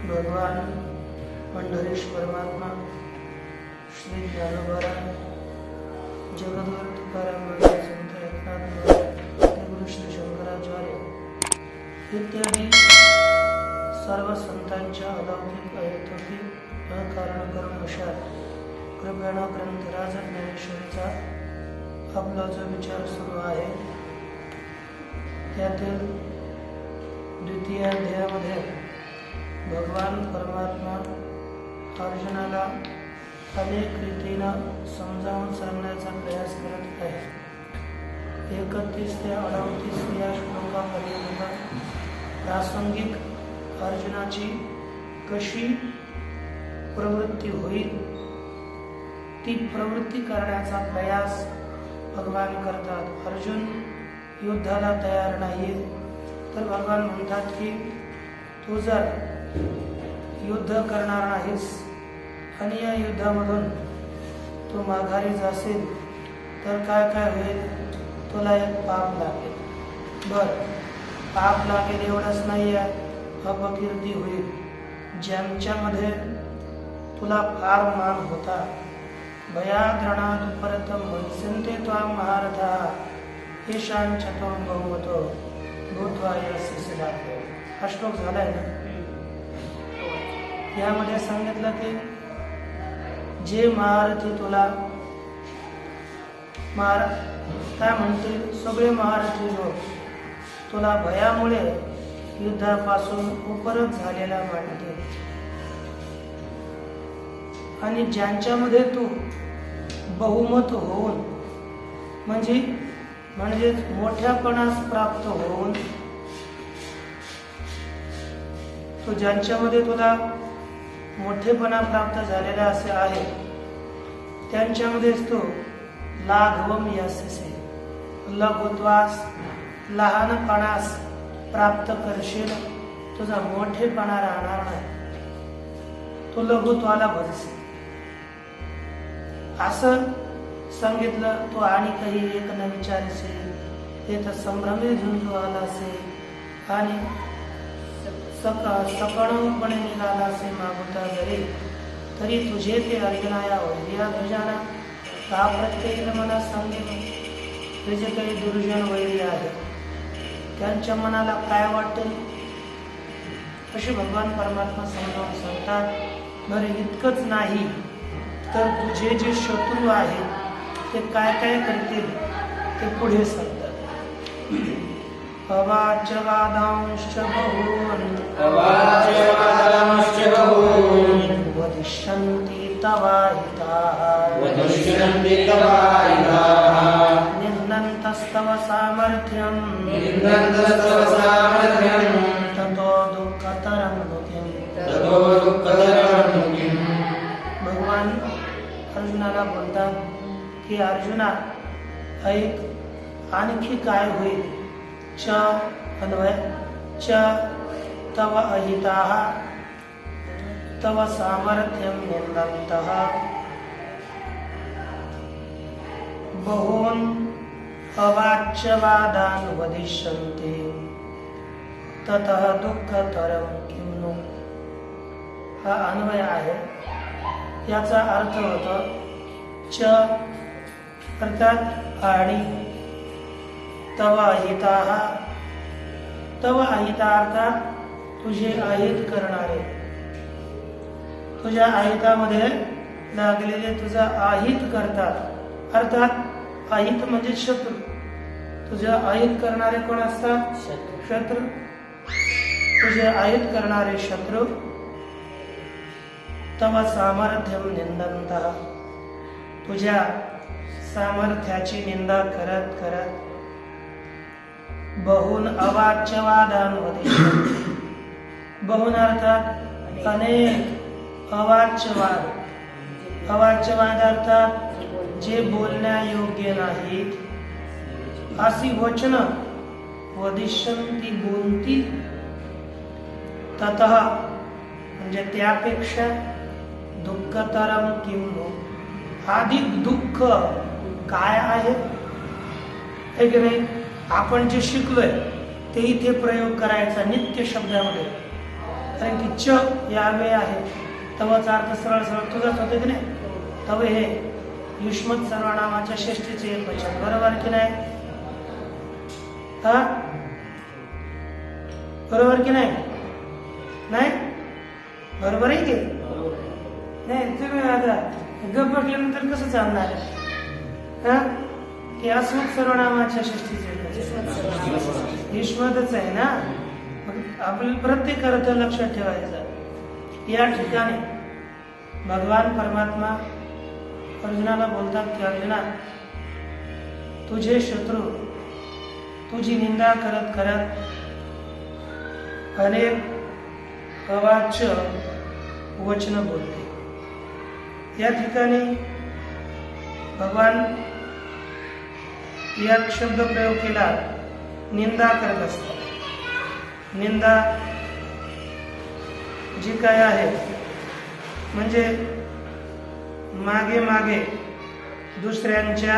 भगवान पंढरीश परमात्मा श्री ज्ञानोबा जगद्गुरु तुकाराम महाराज संत एकनाथ महाराज गुरु श्री शंकराचार्य इत्यादी सर्व संतांच्या अलौकिक अयतोकिक अकारण करून अशा कृपेण ग्रंथराज ज्ञानेश्वरीचा आपला जो विचार सुरू आहे त्यातील द्वितीय अध्यायामध्ये भगवान परमात्मा अर्जुनाला अनेक रीतीनं समजावून सांगण्याचा प्रयास करत आहे. 31 ते 38 या श्लोकापर्यंत प्रासंगिक अर्जुनाची कशी प्रवृत्ती होईल ती प्रवृत्ती करण्याचा प्रयास भगवान करतात. अर्जुन युद्धाला तयार नाही तर भगवान म्हणतात की तू जर युद्ध करणार नाहीस आणि या युद्धामधून तू माघारी जाशील तर काय काय होईल, तुला एक पाप लागेल. पाप लागेल एवढंच नाही आहे, अपकीर्ती होईल. ज्यांच्यामध्ये तुला फार मान होता भयाद्रणाद परतम वंसन्ते त्वां महारथाः येषां चतुर्ं बहुमतो भूत्वा यस्य सिद्धार्थो. हा श्लोक झालाय ना. यामध्ये सांगितलं की जे महारथी तुला काय म्हणतील, सगळे महारथी लोक तुला भयामुळे युद्धापासून उपरत झालेला मानतील आणि ज्यांच्यामध्ये तू बहुमत होऊन म्हणजे मोठ्यापणास प्राप्त होऊन तो ज्यांच्यामध्ये तुला मोठेपणा प्राप्त झालेला असे आहे त्यांच्यामध्येच तो लाघवम यशसे लघुत्वास लहानपणास प्राप्त करशील. तुझा मोठेपणा राहणार नाही, तो लघुत्वाला भजशील असं सांगितलं. तो आणि काही एक न विचारसे ते तर संभ्रमे झुंजू आलासे आणि सकळपणे निघालासे मागुता जरी तरी तुझे ते अर्जुनाया वैर्या ध्वजाना का प्रत्येक मला सांगेल. ते जे काही दुर्जन वैरी आहे त्यांच्या मनाला काय वाटेल असे भगवान परमात्मा समजावून सांगतात. बरं इतकंच नाही तर तुझे जे शत्रू आहेत ते काय काय करतील ते पुढे सांगतात. अवाच्यवादांश्च बहून् वदिष्यन्ति तवाहिताः निन्दन्तस्तव सामर्थ्यं ततो दुःखतरं नु किम्. भगवान अर्जुनाला बोलतात की अर्जुना ऐक आणखी काय होईल. च अन्वय च तव अहिताः तव सामर्थ्यं निन्दन्तः बहून् अवाच्यवादान् वदिष्यन्ति ततः दुःखतरं किं नु. हा अन्वय आहे. याचा अर्थ होतो च अर्थात आणि तव अहिताः तव अहिता अर्थात तुझे अहित करणारे, तुझ्या अहितामध्ये लागलेले तुझा अहित करतात. अर्थात अहित म्हणजे शत्रू. तुझे अहित करणारे कोण असतात? शत्रू. तुझे अहित करणारे शत्रू. तव सामर्थ्यम निंदन्तः तुझ्या सामर्थ्याची निंदा करत करत बहून अवाच्यवादान् वदिष्यन्ति. बहून अर्थात अनेक अवाच्यवाद. अवाच्यवाद अर्थात जे बोलण्यायोग्य नाहीत अशी वचन वदिष्यन्ति बोलतील. ततः म्हणजे त्यापेक्षा दुःखतरं किं नु अधिक दुःख काय आहे. हे की नाही. आपण जे शिकलोय ते इथे प्रयोग करायचा नित्य शब्दामध्ये. कारण की च यावे आहे. तवचा अर्थ सरळ सरळ तुझाच होते की नाही. तवे हे युष्मत सर्वनामाच्या षष्टीचे एक वचन. बरोबर की नाही. हा बरोबर की नाही. नाही बरोबर आहे की नाही. तुम्ही आता गप बसल्यानंतर कसं चालणार. हा की अस्मत् सर्वनामाच्या षष्टीचे युष्मतच आहे ना. आपल्याला प्रत्येक अर्थ लक्षात ठेवायचा. या ठिकाणी भगवान परमात्मा अर्जुनाला बोलतात की अर्जुना तुझे शत्रू तुझी निंदा करत करत अनेक अवाच्य वचन बोलते. या ठिकाणी भगवान या शब्द प्रयोग केला निंदा करत असतात. निंदा जी काय आहे म्हणजे मागे मागे दुसऱ्यांच्या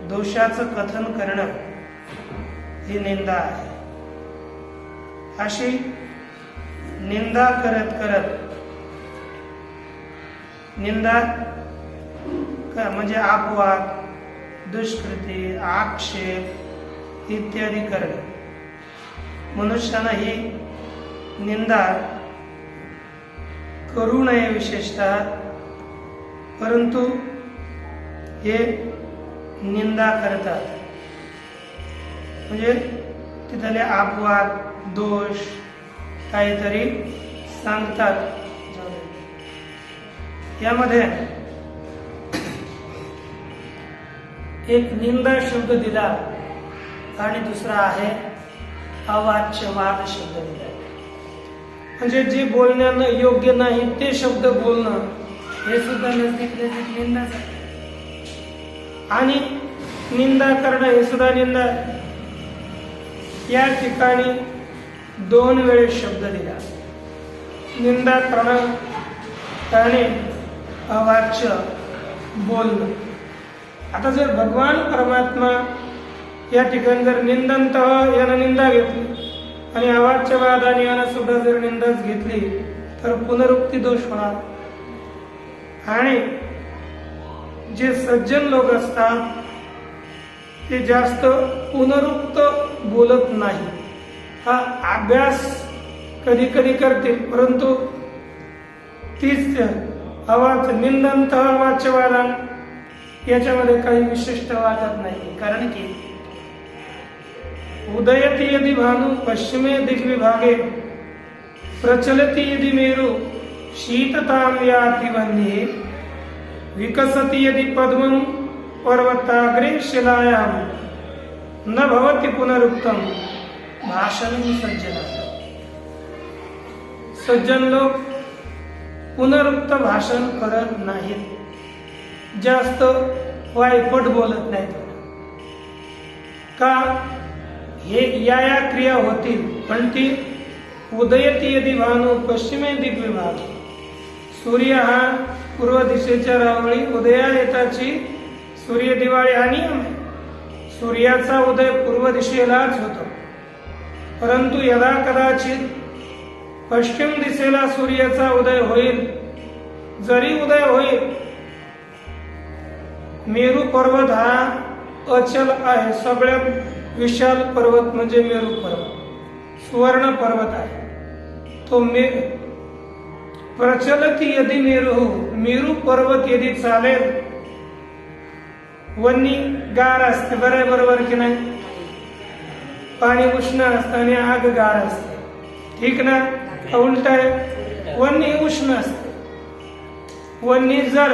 दोषाचं कथन करणं ही निंदा आहे. अशी निंदा करत करत निंदा म्हणजे अपवाद दुष्कृती आक्षेप इत्यादी करणे. मनुष्यानं ही निंदा करू नये विशेषतः. परंतु हे निंदा करतात म्हणजे तिथले अपवाद दोष काहीतरी सांगतात. यामध्ये एक निंदा शब्द दिला आणि दुसरा आहे अवाच्यवाद शब्द दिला. म्हणजे जे बोलण्यानं योग्य नाही ते शब्द बोलणं हे सुद्धा नजदीक निंदाच आहे. आणि निंदा करणं हे सुद्धा निंदा. या ठिकाणी दोन वेळेस शब्द दिला. निंदा करणं आणि अवाच्य बोलणं. आता जर भगवान परमात्मा या ठिकाणी जर निंदंत यानं निंदा घेतली आणि अवाच्यवादाने यानं सुद्धा जर निंदाच घेतली तर पुनरुक्ती दोष होणार. आणि जे सज्जन लोक असतात ते जास्त पुनरुक्त बोलत नाही. हा अभ्यास कधी कधी करतील, परंतु तीच आवाज निंदंत वाच्यवादा याच्यामध्ये काही विशिष्ट वाटत नाही. कारण की उदयति यदि भानु पश्चिमे दिग्विभागे प्रचलति यदि मेरु शीततां याति वह्निः विकसति यदि पद्मं पर्वताग्रे शिलायां न भवति पुनरुक्तम भाषणं सज्जना. सज्जन लोक पुनरुक्त भाषण करत नाहीत, जास्त वायपट बोलत नाहीत. का हे या क्रिया होतील, पण ती उदयति यदि भानु पश्चिमे दिग्विभाग, सूर्य हा पूर्व दिशेच्या रावळी उदया येताची सूर्य दिवाळी हा नियम आहे. सूर्याचा उदय पूर्व दिशेलाच होतो, परंतु यदा कदाचित पश्चिम दिशेला सूर्याचा उदय होईल. जरी उदय होईल, मेरू पर्वत हा अचल आहे. सगळ्यात विशाल पर्वत म्हणजे मेरू पर्वत, सुवर्ण पर्वत आहे. तो प्रचलती यदि मेरू पर्वत यदि चालेल, वन्नी गार असते, बरोबर की नाही. पाणी उष्ण असतं आणि आग गार असते, ठीक ना. उलट आहे, वन्नी उष्ण असते. वन्नी जर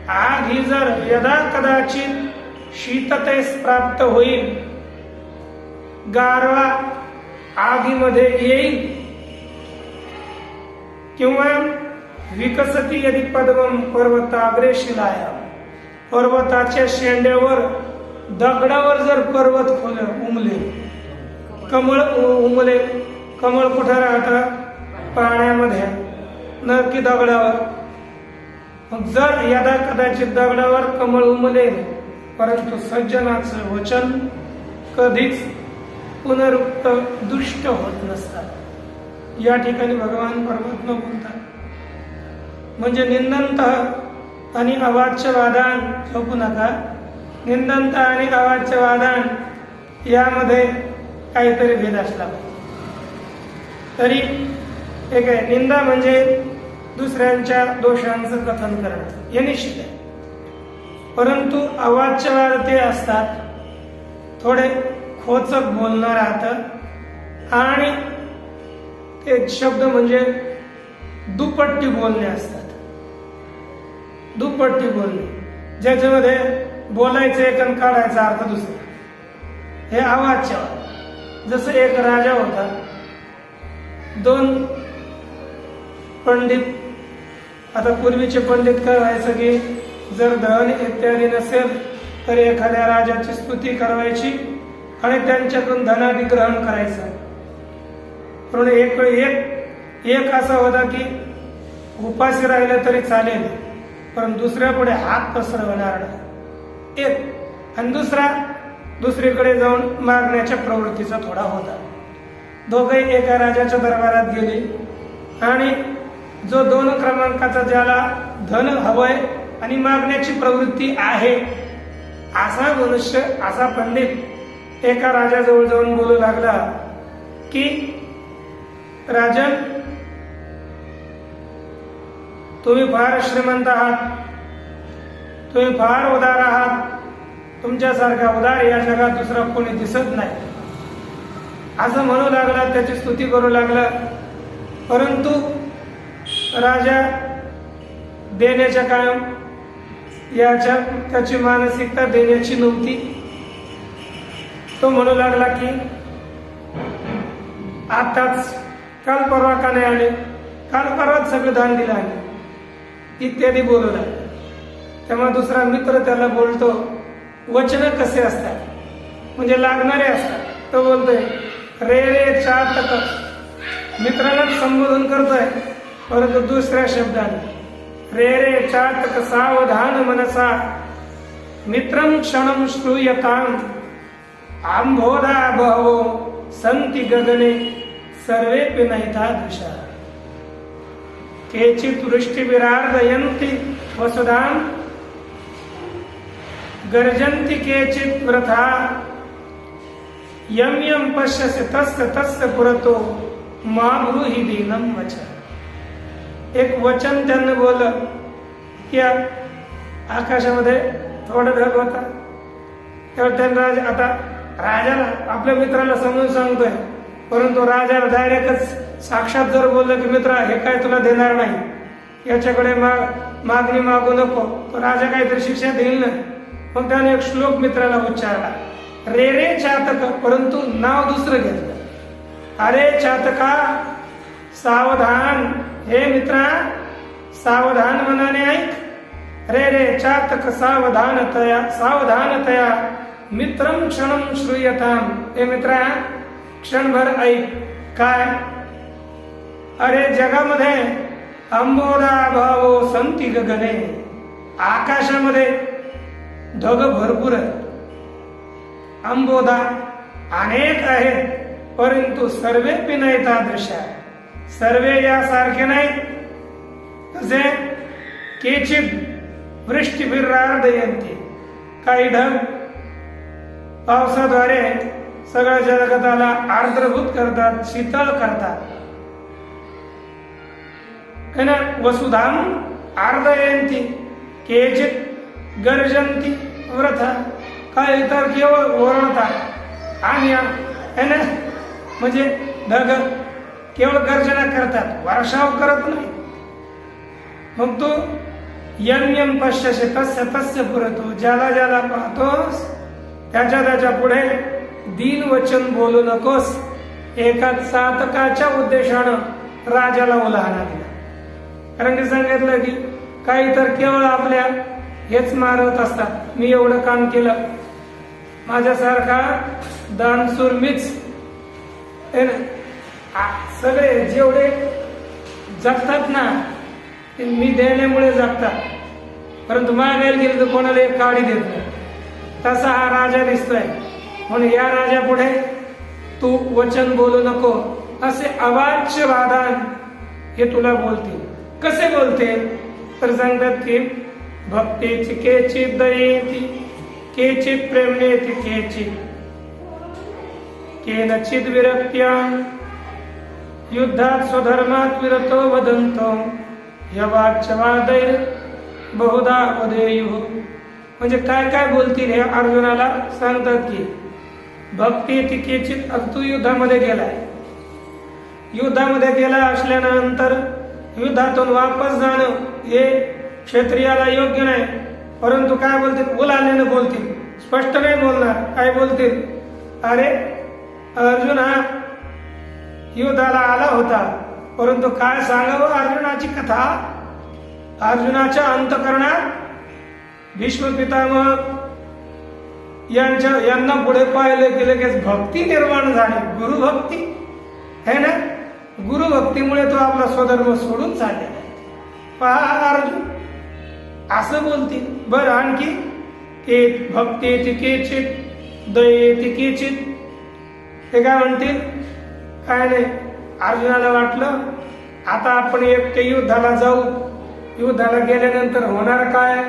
आग ही जर यदा कदाचित शीततेस प्राप्त होईल, गारवा आगीमध्ये येईल, किंवा विकसती यदि पद्मं पर्वताग्रे शिलायां, पर्वताच्या शेंड्यावर दगडावर जर पर्वत उमले, कमळ उमले. कमळ कुठं राहतं? पाण्यामध्ये, न की दगडावर. मग जर यदा कदाचित दगडावर कमळ उमलेल, परंतु सज्जनाचं वचन कधीच पुनरुक्त दुष्ट होत नसतात. या ठिकाणी भगवान परमात्मा बोलतात. म्हणजे निंदंत आणि अवाच्य वादान झोपू नका. निंदंत आणि अवाच्य वादान यामध्ये काहीतरी भेद असला पाहिजे. तरी एक आहे, निंदा म्हणजे दुसऱ्यांच्या दोषांचं कथन करणं, हे निश्चित आहे. परंतु अवाच्यवाद ते असतात, थोडे खोचक बोलणं राहतं आणि ते शब्द म्हणजे दुपट्टी बोलणे असतात. दुपट्टी बोलणे, ज्याच्यामध्ये बोलायचं एक आणि काढायचा अर्थ दुसरा, हे अवाच्यवाद. जसं एक राजा होता, दोन पंडित. आता पूर्वीचे पंडित काय व्हायचं की जर धन इत्यादी नसेल तर एखाद्या राजाची स्तुती करायची आणि त्यांच्याकडून धनाधिग्रहण करायचं. पण एक असा होता की उपाशी राहिलं तरी चालेल, पण दुसऱ्या पुढे हात पसरवणार नाही. एक आणि दुसरा दुसरीकडे जाऊन मागण्याच्या प्रवृत्तीचा थोडा होता. दोघेही एका राजाच्या दरबारात गेले आणि जो 2 क्रमांकाचा, ज्याला धन हवंय आणि मागण्याची प्रवृत्ती आहे, असा मनुष्य, असा पंडित एका राजाजवळ जाऊन बोलू लागला की राजन, तुम्ही फार श्रीमंत आहात, तुम्ही फार उदार आहात, तुमच्यासारखा उदार या जगात दुसरा कोणी दिसत नाही, असं म्हणू लागला. त्याची स्तुती करू लागला. परंतु राजा देण्याच्या कायम त्याची मानसिकता देण्याची नव्हती. तो म्हणू लागला की आताच काल परवा का नाही आले, काल परवाच सगळं दान दिलं आहे, इत्यादी बोलू लागला. तेव्हा दुसरा मित्र त्याला बोलतो, वचन कसे असतात म्हणजे लागणारे असतात. तो बोलतोय, रे रे चातक. मित्रालाच संबोधन करतोय, परंतु दुसऱ्या शब्दाने, रे रे चातक सावधान मनसा मित्रं क्षणं श्रूयताम आंभोधा बहवो संति गगने सर्वे नैतादृशा केचित् वृष्टिविरार्दयन्ति वसुधां गर्जन्ति केचित् वृथा यं यं पश्यसि तस्य तस्य पुरतो माब्रूहि दीनं वचन. एक वचन त्यांनी बोललं की आकाशामध्ये थोडा ढग होता. तेव्हा त्यांना आता राजाला आपल्या मित्राला समजून सांगतोय, परंतु राजाला डायरेक्टच साक्षात जर बोललं की मित्रा हे काय तुला देणार नाही, याच्याकडे मागणी मागू नको, तो राजा काहीतरी शिक्षा देईल ना. मग त्याने एक श्लोक मित्राला उच्चारला, रे रे चातक, परंतु नाव दुसरं घेतलं. अरे चातका सावधान, हे मित्रा सावधान मनाने ऐक. रे रे चातक सावधानतया मित्रम क्षणम श्रूयताम. हे मित्रा क्षणभर ऐक. काय? अरे जगामध्ये अंबोदा भावो संती गगने, आकाशामध्ये ढग भरपूर आहेत, अंबोदा अनेक आहेत, परंतु सर्वे नाही तादृशा, सर्वे यासारखे नाहीत. तसे केचित वृष्टिभिर्रार्दयन्ति, काही ढग पावसाद्वारे सगळ्या जगताला आर्द्रभूत करतात, शीतळ करतात. वसुधाम आर्दयन्ति केचित गर्जन्ति व्रथा, काही तर केवळ ओरडतात आणि म्हणजे ढग केवळ गर्जना करतात, वर्षाव करत नाही. मग तू यम पश्यसे तस्य तस्य पुरतो, ज्याला ज्याला पाहतोस त्याच्या पुढे दीन वचन बोलू नकोस. एका चातकाच्या उद्देशानं राजाला उलाहना दिला. कारण की सांगितलं की काही तर केवळ आपल्या हेच मारत असतात, मी एवढं काम केलं, माझ्यासारखा दानशूर मीच. सगळे जेवढे जगतात ना ते मी देण्यामुळे जगतात, परंतु मागायला गेलं तर कोणाला एक काडी देत नाही. तसा हा राजा दिसतोय. म्हणून या राजा पुढे तू वचन बोलू नको, असे अवाच्य वादान हे तुला बोलतील. कसे बोलते तर सांगतात की भक्तीची केचित दयेती, केचित प्रेमनेती, केचित केनचित विरक्त्या युद्धात स्वधर्मात विरतो वदंतो यवाच्यवादय बहुधा वदेयुः. म्हणजे काय काय बोलतील हे अर्जुनाला सांगतात की भक्ती केचित, तू युद्धामध्ये गेलाय, युद्धामध्ये गेला असल्यानंतर युद्धातून वापस जाणं हे क्षत्रियाला योग्य नाही. परंतु काय बोलतील, उलाहण्यानं बोलतील, स्पष्ट नाही बोलणार. काय बोलतील, अरे अर्जुन हा युद्धाला आला होता, परंतु काय सांगावं अर्जुनाची कथा. अर्जुनाच्या अंतःकरणात भीष्म पितामह यांना पुढे पाहिलं की लगेच भक्ती निर्माण झाली, गुरुभक्ती है ना. गुरुभक्तीमुळे तो आपला स्वधर्म सोडून चाललेला आहे. पहा अर्जुन असं बोलतील. बरं आणखी के भक्ती केचित दयेती केचित, ते काय म्हणतील, काय नाही. अर्जुनाला वाटलं आता आपण एकटे युद्धाला जाऊ, युद्धाला गेल्यानंतर होणार काय,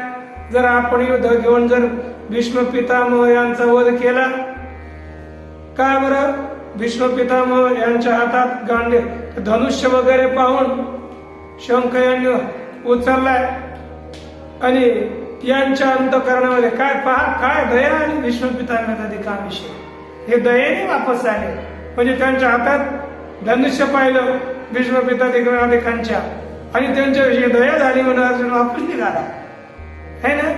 जर आपण युद्ध घेऊन जर भीष्म पितामह यांचा वध केला. का बरं, भीष्म पितामह यांच्या हातात गांडीव धनुष्य वगैरे पाहून शंख यांनी उचललाय आणि यांच्या अंतःकरणामध्ये काय पहा, काय दया आणि भीष्म पितामह अधिकाविषयी हे दयेने वापस आले. म्हणजे त्यांच्या हातात धनुष्य पाहिलं भीष्म पिताधिकांच्या आणि त्यांच्याविषयी दया झाली म्हणून अर्जुन वापस निघाला है ना.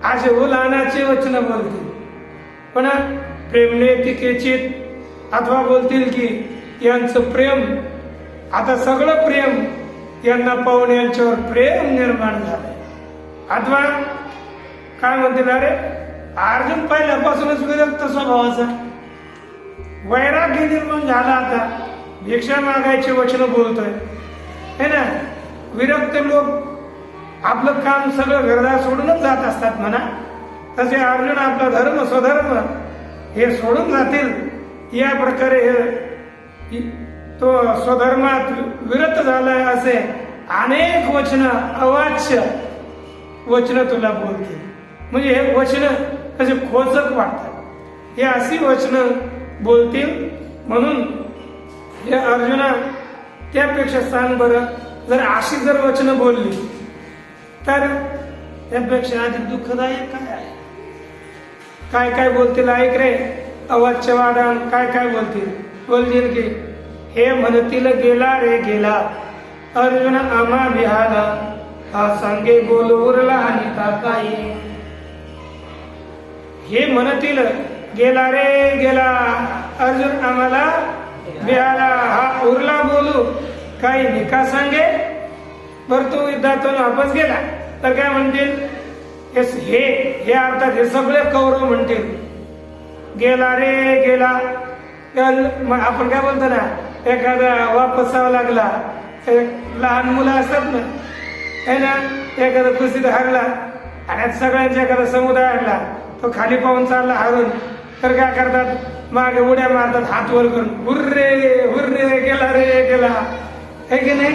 असे उलाहनाचे वचन बोलतील. पण प्रेमने केचित अथवा बोलतील की यांचं प्रेम, आता सगळं प्रेम यांना पाहून यांच्यावर प्रेम निर्माण झालंय. अथवा काय म्हणतील, अरे अर्जुन पहिल्यापासूनच विरक्त स्वभावाचा, वैराग्य निर्माण झाला, आता भिक्षा मागायचे वचन बोलतोय है ना. विरक्त लोक आपलं काम सगळं घरदार सोडूनच जात असतात म्हणा. तसे अर्जुन आपला धर्म स्वधर्म हे सोडून जातील. या प्रकारे तो स्वधर्मात विरत झालाय असे अनेक वचन, अवाच्य वचन तुला बोलतील. म्हणजे हे वचन कसे खोचक वाटतात, हे अशी वचन बोलतील. म्हणून हे अर्जुना त्यापेक्षा सांग बरं, जर अशी जर वचनं बोलली तर त्यापेक्षा अधिक दुःखदायक काय आहे? काय काय बोलतील ऐक रे, अवाच्य वादान काय काय बोलतील की हे म्हणतील गेला रे गेला, अर्जुन आम्हा बिहाला, हा सांगे बोल उरला आणि का काही. हे म्हणतील गेला रे गेला, अर्जुन आम्हाला बिहाला, हा उरला बोलू काही निका सांगे. बर तू युद्धातून वापस गेला तर काय म्हणतील? हे अर्थात हे सगळे कौरव म्हणतील गेला रे गेला. आपण काय बोलतो ना, एखादा वापसावा लागला, लहान मुलं असतात ना, है ना, एखादा कुस्तीत हरला आणि सगळ्यांच्या एखादा समुदाय हरला, तो खाली पाहून चालला हरून, तर काय करतात? मागे उड्या मारतात हात वर करून, हुर्रे हुर्रे गेला रे गेला, है की नाही?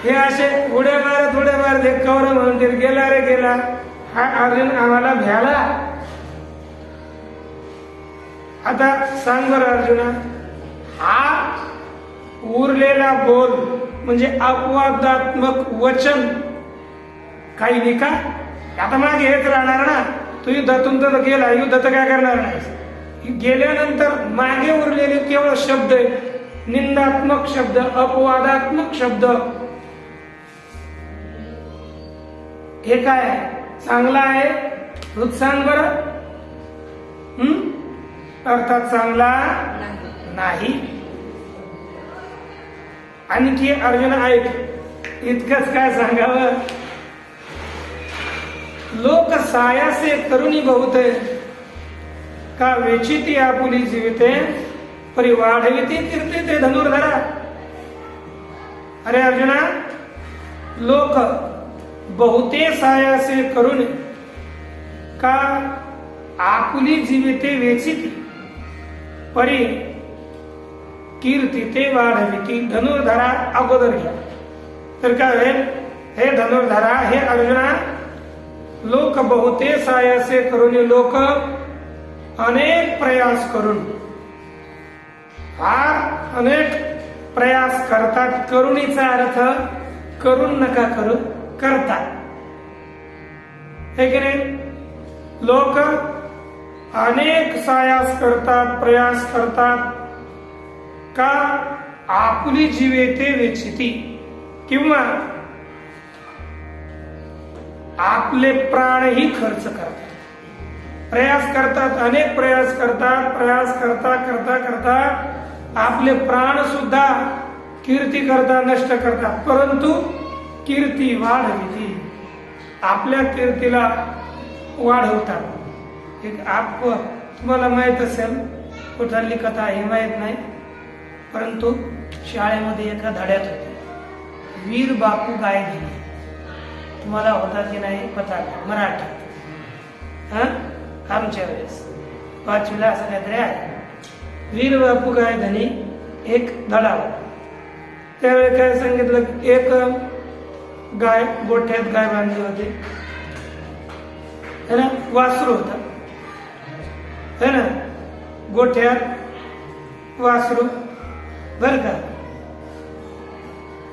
हे असे उड्या मारत हे कौरव म्हणतील गेला रे गेला, हा अर्जुन आम्हाला भ्याला. आता सांग बरं अर्जुना, हा उरलेला बोल म्हणजे अपवादात्मक वचन काही नाही का? आता मागे हेच राहणार ना, तू युद्धातून तर गेला, युद्ध तर काय करणार नाही. गेल्यानंतर मागे उरलेले केवळ शब्द आहेत, निंदात्मक शब्द, अपवादात्मक शब्द. हे काय चांगला आहे? तूच सांग बरं. अर्थात चांगला नाही. आणखी अर्जुन ऐक, इतकंच काय सांगावं, लोक सायासे करुणी बहुत का वेचिती आपुली जीविते, परी वाढविती कीर्ती ते धनुर्धरा. अरे अर्जुना, लोक बहुते सायासे करून का आपुली जीविते वेचिती, परी कीर्ती ते वाढविती धनुर्धरा. अगोदर घ्या तर काय होईल? हे धनुर्धरा, हे अर्जुना, लोक बहुते सायासे करून, लोक अनेक प्रयास करून, फार अनेक प्रयास करतात. करुणीचा अर्थ करून नका करू, करतात, हे की नाही? लोक अनेक सायास करतात, प्रयास करतात का आपुली जीवेते वेचिती, किंवा आपले प्राणही खर्च करतात. प्रयास करतात, अनेक प्रयास करतात, प्रयास करता करता करता आपले प्राण सुद्धा कीर्ती करता नष्ट करतात, परंतु कीर्ती वाढविती, आपल्या कीर्तीला वाढवतात. एक तुम्हाला माहित असेल, कुठली कथा हे माहित नाही, परंतु शाळेमध्ये एका धड्यात होते, वीर बापू गाय दिली. तुम्हाला होता की नाही पता मराठी? आमच्या वेळेस 5वीला असं काहीतरी आहे. वीर बापू गाय धनी एक धडा होता. त्यावेळी काय सांगितलं, एक गाय, गोठ्यात गाय बांधली होती, है ना, वासरू होता, है ना, गोठ्यात वासरू, बर का.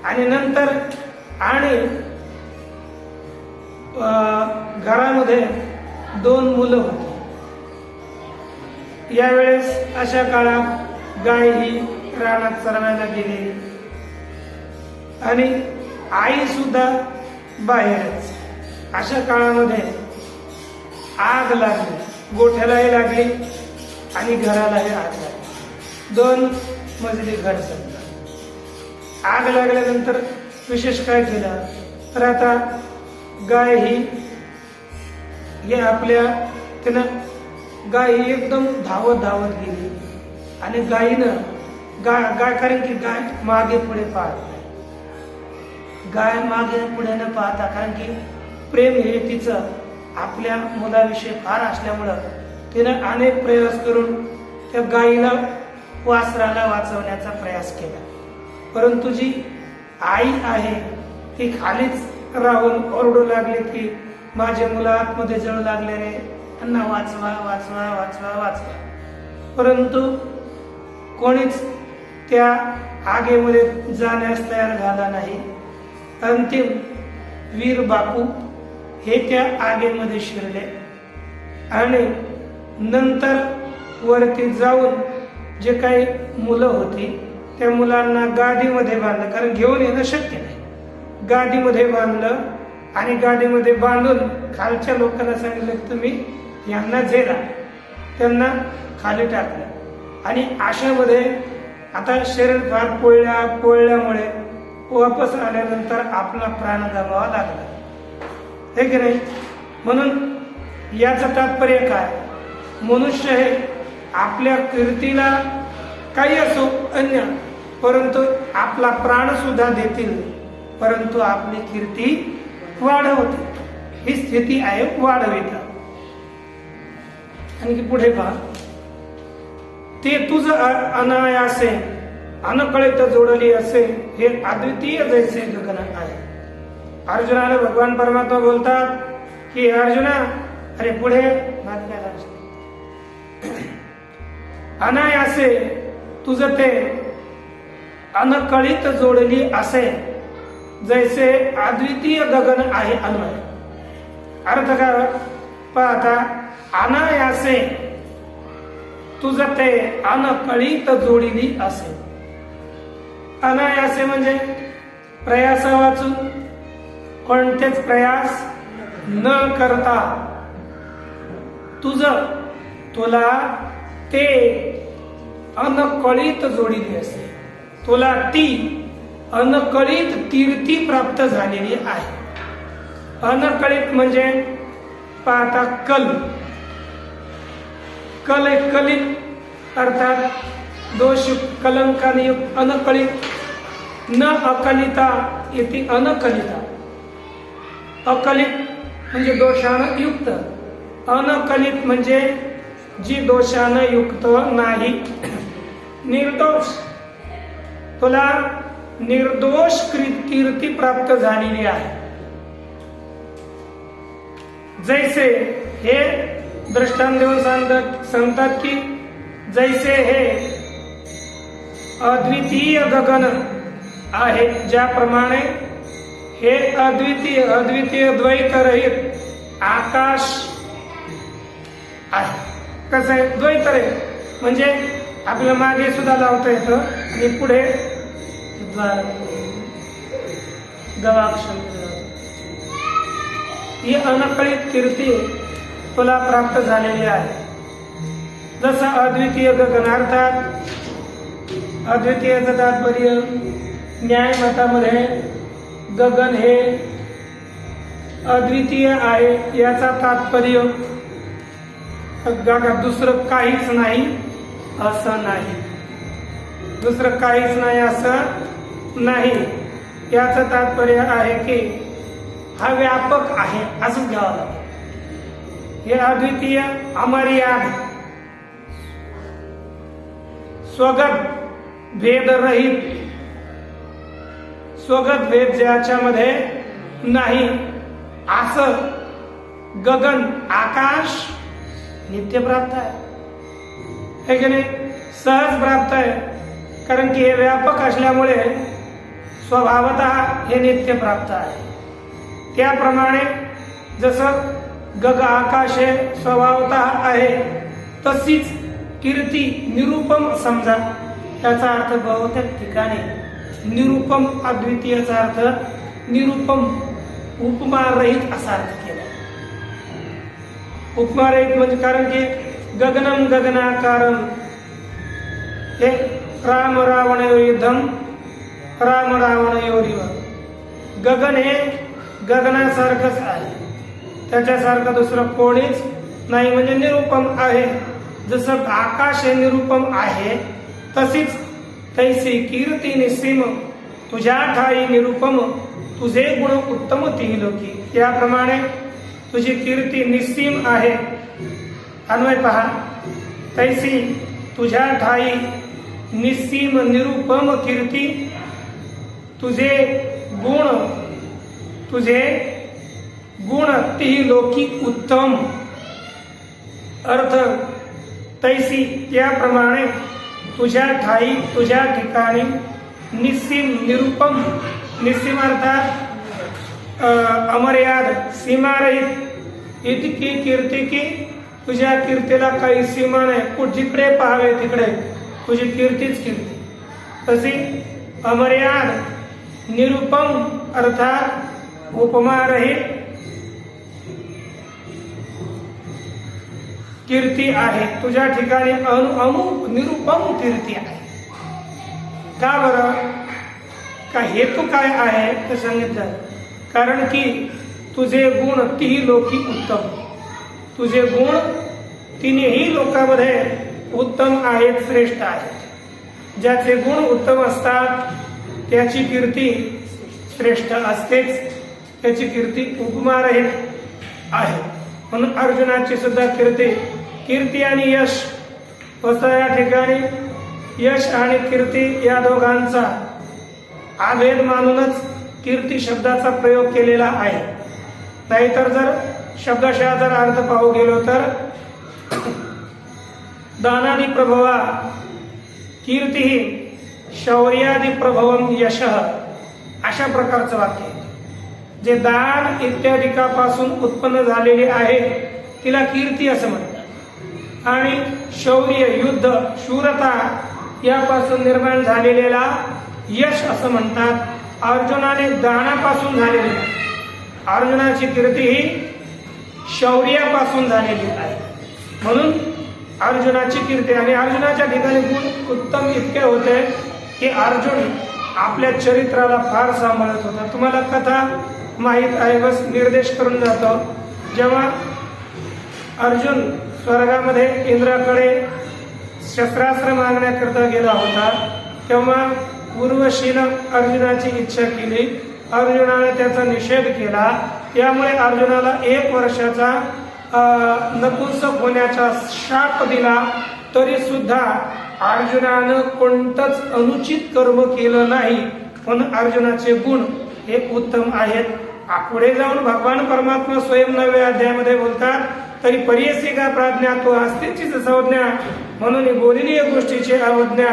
आणि नंतर आणि घरामध्ये 2 मुलं होती. यावेळेस अशा काळात गाय ही रानात चरवायला गेलेली आणि आई सुद्धा बाहेरच. अशा काळामध्ये आग लागली, गोठ्यालाही लागली आणि घरालाही आग लागली. 2 मजली घर समजा. आग लागल्यानंतर विशेष काय केलं तर आता गाय ही आपल्या त्यानं गाय ही एकदम धावत गेली आणि गायीनं गाय कारण की गाय मागे पुढे पाहत नाही. गाय मागे पुढे न पाहता, कारण की प्रेम हे तिचं आपल्या मुलाविषयी फार असल्यामुळं तिनं अनेक प्रयास करून त्या गायीला, वासराला वाचवण्याचा प्रयास केला. परंतु जी आई आहे ती खालीच राहून ओरडू लागली की माझे मुलं आतमध्ये जळू लागले रे, त्यांना वाचवा वाचवा वाचवा वाचवा. परंतु कोणीच त्या आगीमध्ये जाण्यास तयार झाला नाही. अंतिम वीर बापू हे त्या आगीमध्ये शिरले आणि नंतर वरती जाऊन जे काही मुलं होती त्या मुलांना गादीमध्ये बांधलं, कारण घेऊन येणं शक्य नाही. गादीमध्ये बांधलं आणि गादीमध्ये बांधून खालच्या लोकांना सांगितलं की तुम्ही यांना झेला. त्यांना खाली टाकलं आणि अशामध्ये आता शरीर फार पोळल्यामुळे वापस आल्यानंतर आपला प्राण गमावा लागला, हे की नाही. म्हणून याचं तात्पर्य काय? मनुष्य हे आपल्या कीर्तीला काही असो अन्य, परंतु आपला प्राण सुद्धा देतील, परंतु आपली कीर्ती वाढवते. ही स्थिती आहे वाढविता. आणि पुढे पहा, ते तुझ अनायासे अनकळित जोडली असे हे अद्वितीय जैसे गगन आहे. अर्जुनाला भगवान परमात्मा बोलतात की अर्जुना, अरे पुढे अनायासे तुझं ते अनकळित जोडली असे जैसे अद्वितीय गगन आहे. अन्वय अर्थ काय पाहता, अनायासे तुझं ते अनकळित जोडली असे. अनायासे म्हणजे प्रयास वाचून, कोणतेच प्रयास न करता तुला ते अनकळित जोडली असे. तुला ती अनकळित कीर्ती प्राप्त झालेली आहे. अनकळित म्हणजे पाहता कलित अर्थात दोष कलंकाने युक्त. अनकळित न अकलिता इति अनकलिता. अकलित म्हणजे दोषानं युक्त, अनकलित म्हणजे जी दोषानं युक्त नाही. निर्दोष, तुला निर्दोष कीर्ती प्राप्त झालेली आहे. जैसे हे दृष्टांत देऊन सांगतात की जैसे हे अद्वितीय गगन आहे, ज्याप्रमाणे हे अद्वितीय द्वैत रहित आकाश आहे. कसं आहे द्वैत रहित म्हणजे आपल्या मागे सुद्धा लावता येतं आणि पुढे गवाक्षर. ही अनकळित कीर्ती तुला प्राप्त झालेली आहे. जसं अद्वितीय गगन, अर्थात अद्वितीयचं तात्पर्य न्यायमतामध्ये गगन हे अद्वितीय आहे याचा तात्पर्य दुसरं काहीच नाही असं नाही. दुसरं काहीच नाही असं नाही, याचं तात्पर्य आहे की हा व्यापक आहे असंच घ्यावं लागेल. हे अद्वितीय अमर्याद स्वगत भेदरहित, स्वगत भेद ज्याच्यामध्ये नाही असं गगन आकाश नित्य प्राप्त आहे, हे की नाही, सहज प्राप्त आहे. कारण की हे व्यापक असल्यामुळे स्वभावतः हे नित्य प्राप्त आहे. त्याप्रमाणे जसं आकाश हे स्वभावतः आहे, तशीच कीर्ती निरुपम समजा. त्याचा अर्थ बहुतेक ठिकाणी निरुपम अद्वितीयचा अर्थ निरुपम उपमारहित असा अर्थ केला. उपमारहित म्हणजे कारण की गगनम गगनाकारम हे राम रावणयोर्युद्धम राम रावणयोरिव. गगन हे गगनासारखंच आहे, त्याच्यासारखं दुसरं कोणीच नाही, म्हणजे निरुपम आहे. जसं आकाश हे निरुपम आहे तशीच तैसी कीर्ती निसीम तुझ्या ठाई निरुपम तुझे गुण उत्तम ती लोकी. याप्रमाणे तुझी कीर्ती निसीम आहे. अन्वय पहा, तैसी तुझ्या ठाई निसीम निरुपम कीर्ती तुझे गुण ती लोकी उत्तम. अर्थ तैसी त्याप्रमाणे तुझ्या ठाई तुझ्या ठिकाणी निस्सीम निरुपम, निस्सीम अर्थात अमर्याद, सीमारहित इतकी कीर्ती की तुझ्या कीर्तीला काही सीमा नाही, जिकडे पाहावे तिकडे तुझी कीर्तीच कीर्ती. तशी अमर्याद निरुपम अर्थात उपमारहित कीर्ती आहे तुझ्या ठिकाणी. अनु निरुपम कीर्ती आहे. का बरं? का हेतू काय आहे ते सांगितलं. कारण की तुझे गुण तिही लोकी उत्तम, तुझे गुण तिन्ही लोकांमध्ये उत्तम आहेत, श्रेष्ठ आहेत. ज्याचे गुण उत्तम असतात त्याची कीर्ती श्रेष्ठ असतेच, त्याची कीर्ती उपमारहित आहे. म्हणून अर्जुनाची सुद्धा कीर्ती आणि यश असं या ठिकाणी यश आणि कीर्ती या दोघांचा आभेद मानूनच कीर्ती शब्दाचा प्रयोग केलेला आहे. नाहीतर जर शब्दशः जर अर्थ पाहू गेलो तर दानादि प्रभवा कीर्ती शौर्यादि प्रभवम यश अशा प्रकारचं वाक्य. जे दान इत्यादिकापासून उत्पन्न झालेले आहे तिला कीर्ती असं म्हणतात. आणि शौर्य युद्ध शूरता यापासून निर्माण झालेला यश असं म्हणतात. अर्जुनाने दानापासून झालेली, अर्जुनाची कीर्ती ही शौर्यापासून झालेली आहे. म्हणून अर्जुनाची कीर्ती. आणि अर्जुनाच्या ठिकाणी गुण उत्तम इतके होते की अर्जुन आपल्या चरित्राला फार सांभाळत होता. तुम्हाला कथा माहीत आहे, बस निर्देश करून जातो. जेव्हा अर्जुन स्वर्गामध्ये इंद्राकडे शस्त्रास्त्र मागण्याकरता गेला होता तेव्हा उर्वशीनं अर्जुनाची इच्छा केली. अर्जुनाने त्याचा निषेध केला. त्यामुळे अर्जुनाला 1 वर्षाचा नपुंसक होण्याचा शाप दिला. तरी सुद्धा अर्जुनानं कोणतंच अनुचित कर्म केलं नाही. म्हणून अर्जुनाचे गुण हे उत्तम आहेत. पुढे जाऊन भगवान परमात्मा स्वयं 9व्या अध्यायामध्ये बोलतात, तरी परियसी का प्राज्ञा तो असतेचीच संज्ञा, म्हणून बोललेली गोष्टीची अवज्ञा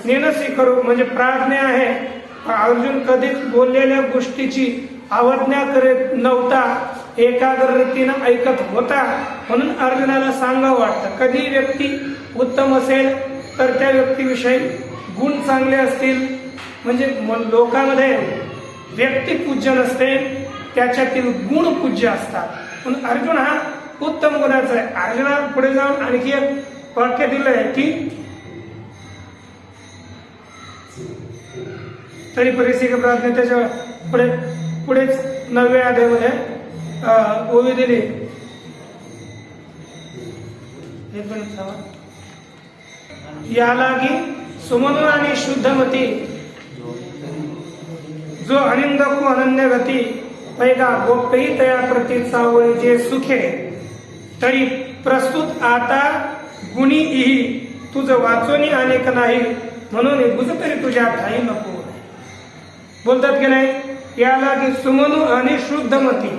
नेनसी करू. म्हणजे प्राज्ञा आहे. अर्जुन कधीच बोललेल्या गोष्टीची अवज्ञा करत नव्हता, एकाग्रतेनं ऐकत होता. म्हणून अर्जुनाला सांगावं वाटतं, कधी व्यक्ती उत्तम असेल तर त्या व्यक्तीविषयी गुण चांगले असतील. म्हणजे लोकांमध्ये व्यक्ती पूज्य नसते, त्याच्यातील गुण पूज्य असतात. म्हणून अर्जुन हा उत्तम गुणाचा आहे. अर्जुना पुढे जाऊन आणखी एक वाक्य दिलं आहे की तरी परिस्थिती प्रार्थना. त्याच्या पुढेच 9व्या अध्यायामध्ये ओवी दिली. यालागी सुमनो आणि शुद्धमती जो अनिंदकू अनन्य गती पैगा गोप्यही तया प्रती चावळी जे सुखे तरी प्रस्तुत आता गुणी इही तुझ वाचोनी अनेक नाही म्हणून बुज तरी तुझ्या ठाई नको. बोलतात की नाही, यालागी सुमनु आणि शुद्धमती.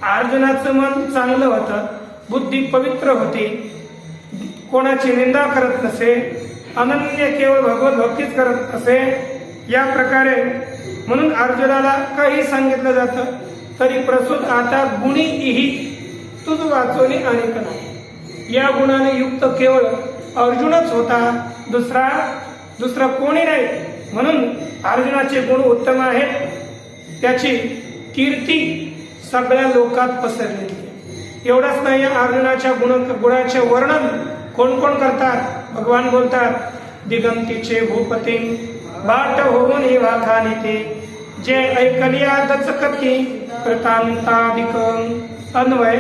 अर्जुनाचं मन चांगलं होतं, बुद्धी पवित्र होती, कोणाची निंदा करत नसे, अनन्य केवळ भगवत भक्तीच करत असे. या प्रकारे म्हणून अर्जुनाला काही सांगितलं जातं तरी प्रसूत आता गुणी इही तुझ वाचोनी अनेक नाही. या गुणाने युक्त केवळ अर्जुनच होता, दुसरा कोणी नाही. म्हणून अर्जुनाचे गुण उत्तम आहेत. त्याची कीर्ती सगळ्या लोकात पसरलेली. एवढंच नाही, अर्जुनाच्या गुणाचे वर्णन कोण कोण करतात. भगवान बोलतात, दिगंतीचे भूपती बाट होऊन वाखानी ते जे ऐकलिया दचकती प्रतांतादिक. अन्वय,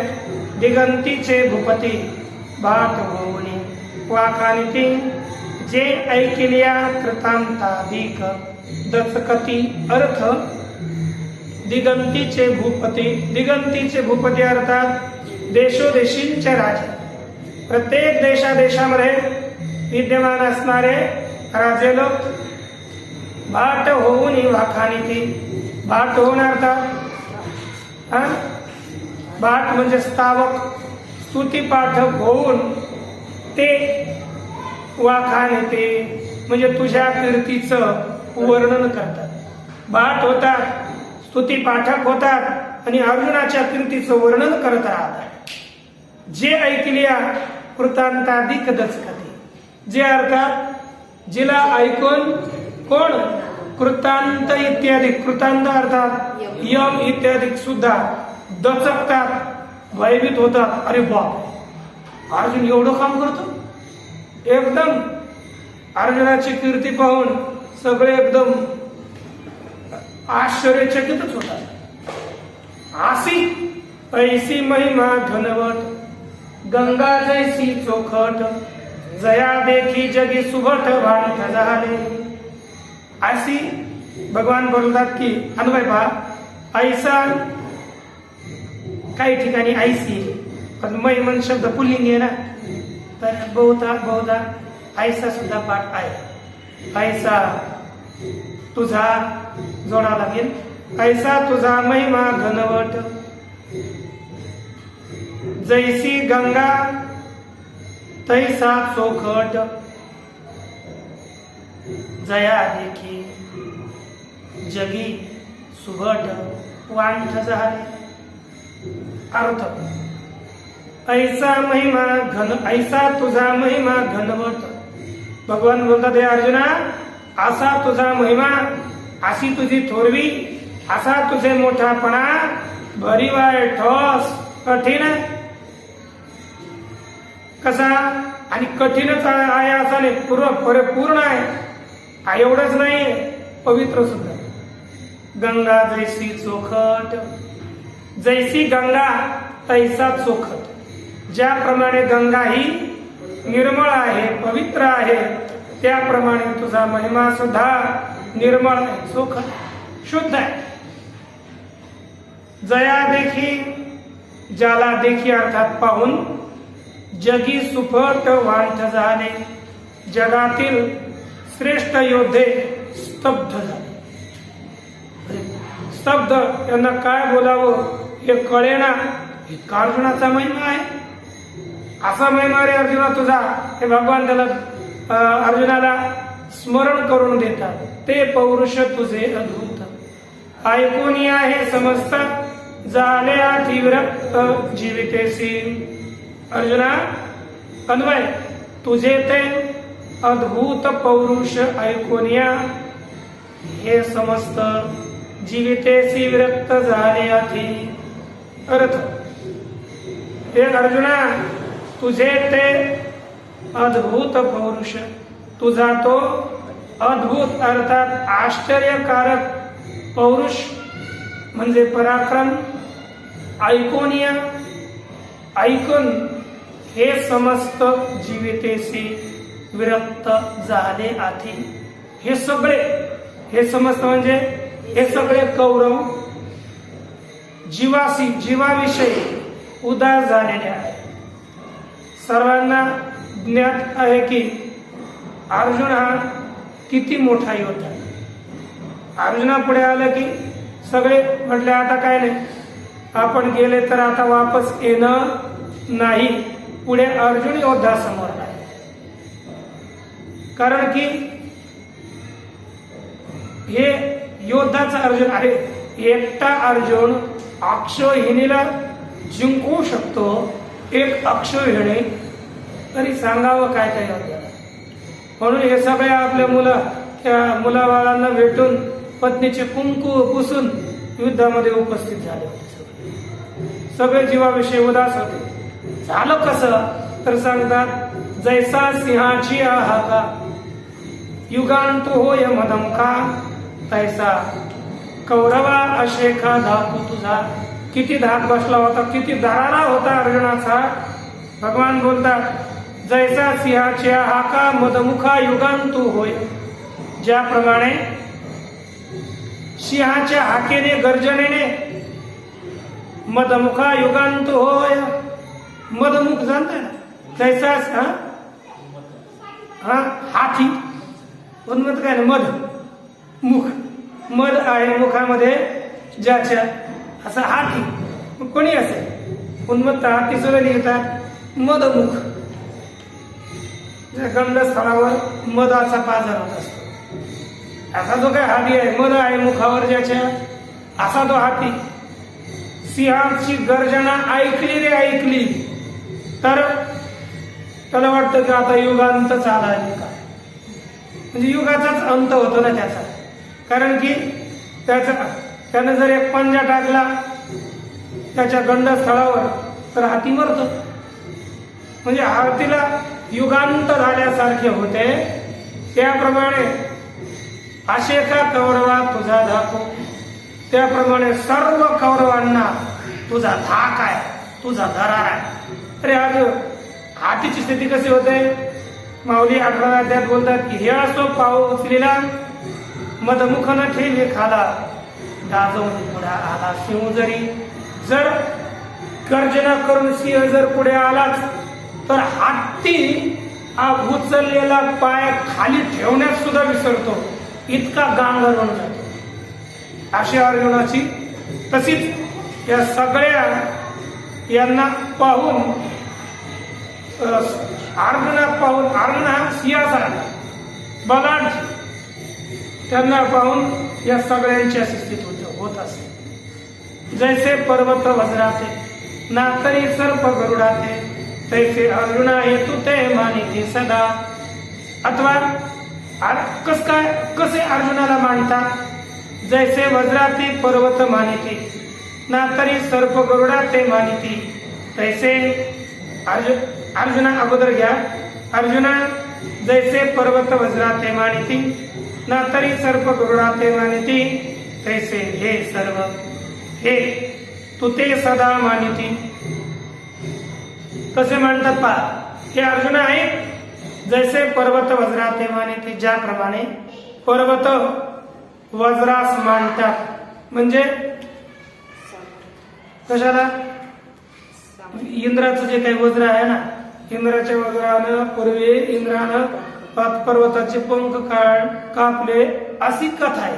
दिगंतीचे भूपती बाट होऊन वाखानी ते जे ऐकलिया कृतांतादिक दचकती. अर्थ, दिगंतीचे भूपती अर्थात देशोदेशींचे राजे. प्रत्येक देशादेशामध्ये विद्यमान असणारे राजे लोक भाट होऊन वाखानी ती. भाट होऊन अर्थात भाट म्हणजे स्थावक, स्तुतीपाठक होऊन ते वाखाने ते म्हणजे तुझ्या कीर्तीचं वर्णन करतात, पाठ होतात, स्तुती पाठक होतात आणि अर्जुनाच्या कीर्तीचं वर्णन करत राहतात. जे ऐकल्या कृतांताधिक दचकते, जे अर्थात जिला ऐकून कोण कृतांत इत्यादी, कृतांत अर्थात यम इत्यादी सुद्धा दचकतात, भयभीत होतात. अरे बाप, अर्जुन एवढं काम करतो. एकदम अर्जुनाची कीर्ती पाहून सगळे एकदम आश्चर्यचकितच होतात. ऐसी महिमा घनवट, गंगा जैसी चोखट, जया देखी जगी सुभट भांत झाले. अशी भगवान बोलतात की अन्वय पहा, ऐसा काही ठिकाणी ऐसी, पण महिमन शब्द पुल्लिंग आहे ना, तर बहुधा ऐसा सुद्धा पाठ आहे. ऐसा तुझा जोडा लागेल. ऐसा तुझा महिमा घनवट, जैसी गंगा तैसा चोखट, जया देखी जगी सुभट वांठ झाले. अर्थ, ऐसा तुझा महिमा घनवट. भगवान बोलतात, हे अर्जुना, असा तुझा महिमा, अशी तुझी थोरवी, असा तुझे मोठापणा भरीवाय ठोस कठीण आहे. कसा आणि कठीणच आहे असा नाही, पूर्ण आहे. एवढंच नाही, पवित्र सुद्धा. गंगा जैसी चोखट, जैसी गंगा तैसा चोखट. ज्याप्रमाणे गंगा ही निर्मळ आहे, पवित्र आहे, त्याप्रमाणे तुझा महिमा सुद्धा निर्मळ आहे, चोखट, शुद्ध आहे. जया देखी, ज्याला देखी अर्थात पाहून, जगी सुफट वांठ झाले. जगातील श्रेष्ठ योद्धे स्तब्ध झाले. स्तब्ध, त्यांना काय बोलावं हे कळेना. हे अर्जुनाचा महिमा आहे. असा महिमा रे अर्जुना तुझा. हे भगवान त्याला अर्जुनाला स्मरण करून देतात. ते पौरुष तुझे अद्भुत, ऐकून आहे समजता, झाले अतिविरक्त जीवितेसी. अर्जुना, अन्वय, तुझे ते अद्भुत पौरुष ऐकून या, हे समस्त जीवितेसी विरक्त झाले अति. अर्थ, हे अर्जुना, तुझे ते अद्भुत पौरुष, तुझा तो अद्भुत अर्थात आश्चर्यकारक पौरुष म्हणजे पराक्रम ऐकून या, ऐकून हे समस्त जीवितेसी विरक्त झाले अति. हे सगळे, हे समस्त म्हणजे हे सगळे कौरव जीवाविषयी उदार झालेले आहे. सर्वांना ज्ञात आहे की अर्जुन हा किती मोठा योद्धा आहे. अर्जुना पुढे आलं की सगळे म्हटले आता काय नाही, आपण गेले तर आता वापस येणं नाही. पुढे अर्जुन योद्धा समोर आहे. कारण की हे योद्धाचा अर्जुन, अरे एकटा अर्जुन अक्षौहिणीला जिंकू शकतो. एक अक्षौहिणी तरी सांगावं काय काय योद्धा. म्हणून हे सगळे आपल्या मुलाबाळांना भेटून पत्नीचे कुंकू पुसून युद्धामध्ये उपस्थित झाले होते. सगळे जीवाविषयी उदास होते. झालं कसं तर सांगतात, जैसा सिंहाची हाका, युगांत होय मदमका, तैसा कौरवा अशेखा धातू तुझा. किती धाक बसला होता, किती दरारा होता अर्जुनाचा. भगवान बोलतात, जैसा सिंहाच्या हाका मदमुखा युगांतू होय. ज्याप्रमाणे सिंहाच्या हाकेने, गर्जनेने मदमुखा युगांत होय. मदमुख जाणताय ना, जैसा हाती उन्मत काय ना, मध मुख, मध आहे मुखामध्ये ज्याच्या, असा हाती कोणी असेल उन्मत्त हाती सगळे लिहितात मदमुख. गंध स्थळावर मधाचा पाझर होत असतो असा जो काय हाती आहे, मध आहे मुखावर ज्याच्या, असा तो हाती सिंहाची गर्जना ऐकली रे ऐकली तर त्याला वाटतं की आता युगांत चाला आहे का, म्हणजे युगाचाच अंत होतो ना त्याचा. कारण की त्यानं जर एक पंजा टाकला त्याच्या गंधस्थळावर तर हाती मरतो. म्हणजे हातीला युगांत झाल्यासारखे होते. त्याप्रमाणे असे का कौरवा तुझा धाको, त्याप्रमाणे सर्व कौरवांना तुझा धाक आहे, तुझा दरार आहे. अरे आज हातीची स्थिती कशी होते, माऊली 18 अध्यायात बोलतात की हे असो पाऊ उचलेला मधमुख न ठेवे खाला, गाजवून पुढे आला सिंह. जर गर्जना करून सिंह जर पुढे आलाच तर हत्ती हा उचललेला पाय खाली ठेवण्यास सुद्धा विसरतो, इतका गांगर होऊन जातो. अशी अर्जुनाची. तशीच या सगळ्या यांना पाहून अर्जुन हा सिंहासारखा बलाढ्य, त्यांना पाहून या सगळ्यांची अशी स्थिती होत असे. जैसे पर्वत वज्राते ना तरी सर्प गरुडाते, तैसे अर्जुना हेतु ते मानिते सदा. अथवा कसे अर्जुनाला मानतात, जैसे वज्राते पर्वत मानिते ना तरी सर्प गरुडाते मानिते, तैसे अर्जुना अगोदर घ्या. अर्जुना जैसे पर्वत वज्राते मानिती ना तरी सर्प गरुडाते मानिती, तैसे हे सर्व हे तू ते सदा मानिती. कसे म्हणतात पहा, हे अर्जुन आहे जैसे पर्वत वज्राते मानिती, ज्याप्रमाणे पर्वत वज्रास मानतात. म्हणजे कशाला, इंद्राचं जे काही वज्र आहे ना, इंद्राच्या वज्रानं पूर्वी इंद्रानं पर्वताचे पंख कापले अशी कथा आहे.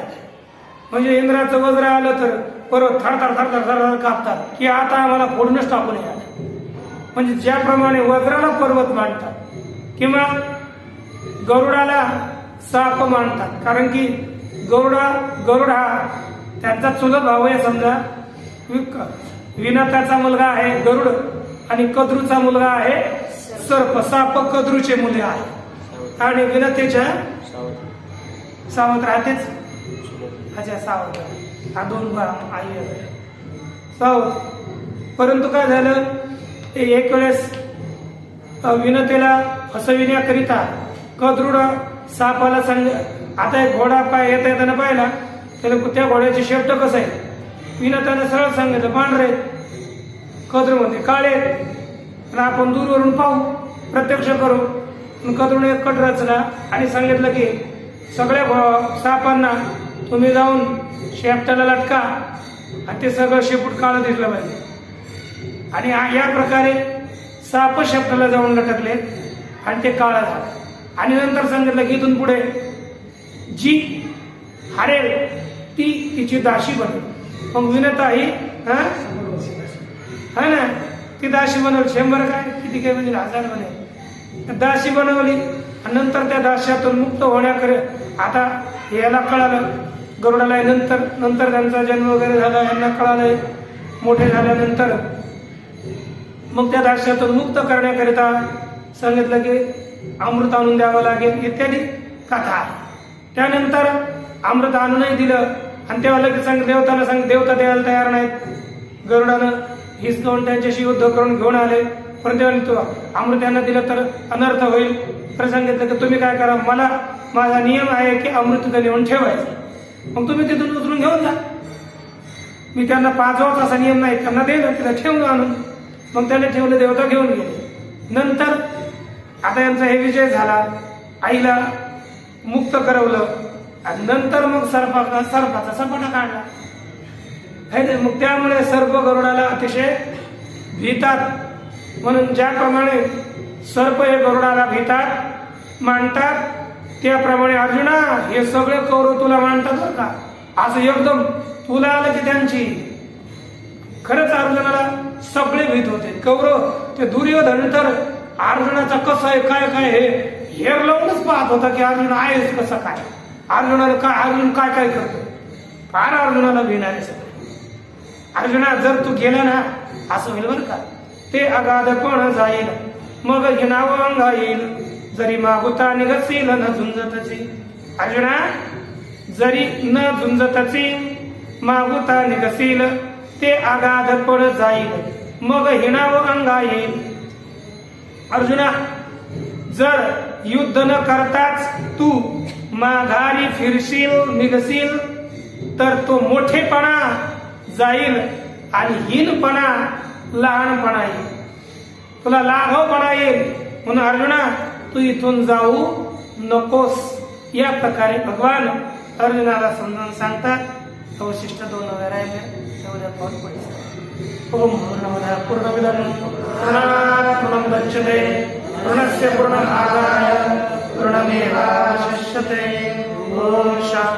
म्हणजे इंद्राचं वज्र आलं तर पर्वत थरथर थरथर थरथर कापतात की आता आम्हाला फोडूनच टाकू नये. म्हणजे ज्याप्रमाणे वज्राला पर्वत मानतात किंवा गरुडाला साप मानतात, कारण की गरुड हा त्यांचा चुलत भाऊ आहे. समजा विनताचा मुलगा आहे गरुड आणि कद्रूचा मुलगा आहे सर्प. साप कद्रूचे मुले आहे आणि विनतेच्या सावत राहतेच. अच्छा सावत हा दोन आई सावत. परंतु काय झालं, एक वेळेस विनतेला फसविण्याकरिता कद्रुड सापाला सांग, आता एक घोडा पाय येताना पाहिला त्याला त्या घोड्याचे शेपट कसं आहे, विनताने सरळ सांगितलं पांढरे, कद्रू म्हणते काळे. तर आपण दूरवरून पाहू, प्रत्यक्ष करू. कद्रूने एक कट रचला आणि सांगितलं की सगळ्या सापांना तुम्ही जाऊन शेपटाला लटका आणि ते सगळं शेपूट काळं दिसलं पाहिजे. आणि या प्रकारे साप शेपटाला जाऊन लटकले आणि ते काळं झालं. आणि नंतर सांगितलं की इथून पुढे जी हारेल ती तिची दाशी बनेल. मग विनता ही हा ना, ती दाशी बनवली. 100 काय किती काय म्हणजे 1000 बनेल दाशी बनवली. आणि नंतर त्या दास्यातून मुक्त होण्याकडे आता याला कळालं गरुडाला. नंतर त्यांचा जन्म वगैरे झाला, यांना कळालंय. मोठे झाल्यानंतर मग त्या दास्यातून मुक्त करण्याकरिता सांगितलं की अमृत आणून द्यावं लागेल इत्यादी कथा आहे. त्यानंतर अमृत आणूनही दिलं आणि तेव्हा लगेच देवताला देवता द्यायला तयार नाहीत. गरुडानं हिसकावून त्यांच्याशी युद्ध करून घेऊन आले. पण तेव्हा अमृत यांना दिलं तर अनर्थ होईल. तर सांगितलं की तुम्ही काय करा, मला माझा नियम आहे की अमृत तिथं नेऊन ठेवायचं, मग तुम्ही तिथून उचलून घेऊन जा. मी त्यांना पाजवाच असा नियम नाही, त्यांना दिलं तिला ठेवून आणून. मग त्याने ठेवलं, देवता घेऊन गेले. नंतर आता यांचा हे विजय झाला, आईला मुक्त करवलं आणि नंतर मग सर्पाचा सपाटा काढला. मग त्यामुळे सर्प गरुडाला अतिशय भीतात. म्हणून ज्याप्रमाणे सर्प हे गरुडाला भीतात मानतात, त्याप्रमाणे अर्जुना हे सगळे कौरव तुला मानतात बरं का. असं एकदम तुला आलं की त्यांची खरंच अर्जुनाला सगळे भीत होते. कौरव ते दुर्योधन तर अर्जुनाचा कसं आहे काय काय हे हेर लावूनच पाहत होता की अर्जुन आहेच कसं काय. अर्जुन काय काय करतो, फार अर्जुनाला भिणारे सगळे. अर्जुना जर तू गेला ना असं होईल बरं का, ते अगाधपण जाईल मग हिनावं अंगा येईल, जरी मागुता निघसील न झुंजतची. अर्जुना जरी न झुंजतची मागुता निघसील, ते अगाधपण जाईल मग हिनावं अंगा येईल. अर्जुना जर युद्ध न करताच तू माघारी फिरशील निघशील तर तो मोठेपणा जाईल आणि हीनपणा लहानपणा येईल, तुला लाघवपणा येईल. म्हणून अर्जुना तू इथून जाऊ नकोस. या प्रकारे भगवान अर्जुनाला समजावून सांगतात. अवशिष्ट 2 वेळा राहिले तेवढ्या पाऊल पडायचं. ओम पूर्णमदः पूर्णमिदं पूर्णात् पूर्णमुदच्यते पूर्णस्य पूर्णमादाय पूर्णमेवावशिष्यते. ओम शांती.